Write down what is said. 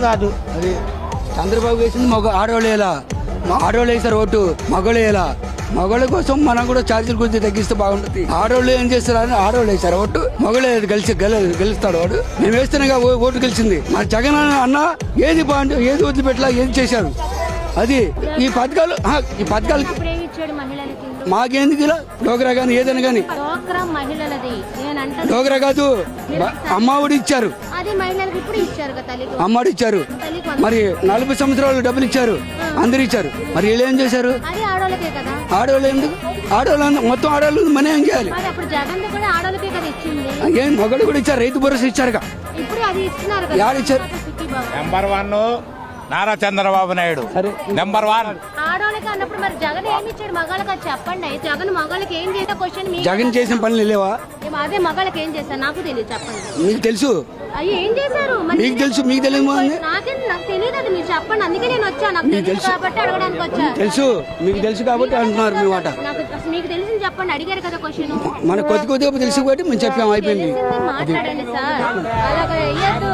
కాదు అది చంద్రబాబు వేసింది ఆడవాళ్ళు వేయాలా, ఆడవాళ్ళు వేసారు ఓటు, మగవాళ్ళు వేయాలా. మగవాళ్ళ కోసం మనం కూడా ఛార్జీలు కొంచెం తగ్గిస్తే బాగుంటుంది. ఆడవాళ్ళు ఏం చేస్తారని ఆడవాళ్ళు వేసారు ఓటు, మగవాళ్ళు గెలుస్తాడు వాడు. మేము వేస్తేనే ఓటు గెలిచింది. మన జగన్ అన్న ఏది బాగుంటుంది, ఏది వదిలిపెట్టలా, ఏది చేశారు. అది ఈ పథకాలు మాకేందుకు ఇలా డోగ్రా గానీ ఏదైనా గానీ. డోగ్రా కాదు, అమ్మఒడి ఇచ్చారు, అమ్మఒడి ఇచ్చారు. మరి 40 సంవత్సరాలు డబ్బులు ఇచ్చారు, అందరు ఇచ్చారు. మరి వీళ్ళు ఏం చేశారు? ఆడవాళ్ళు ఎందుకు? ఆడవాళ్ళు మొత్తం ఆడవాళ్ళు మనం ఏం చేయాలి? ఏం మగడు కూడా ఇచ్చారు, రైతు భరోసా ఇచ్చారుగా. ఇచ్చారు నెంబర్ 1 నారా చంద్రబాబు నాయుడు నెంబర్ 1. జగన్ చేసిన పనులు లేవా? అదే మగాళ్ళకి ఏం చేశారు నాకు తెలియదు, చెప్పండి. మీకు తెలుసు, ఏం చేశారు మీకు తెలుసు, మీకు తెలియదు. నాకు తెలియదు, అది మీరు చెప్పండి. అందుకే నేను వచ్చా, నాకు తెలుసు కాబట్టి అడగడానికి వచ్చా. తెలుసు, మీకు తెలుసు కాబట్టి అంటున్నారు మీ మాట. మీకు తెలిసింది చెప్పండి, అడిగారు కదా క్వశ్చన్. మన కొద్దిగా తెలుసు కాబట్టి మేము చెప్పాము, అయిపోయింది. మాట్లాడండి సార్, అలాగే వేయద్దు.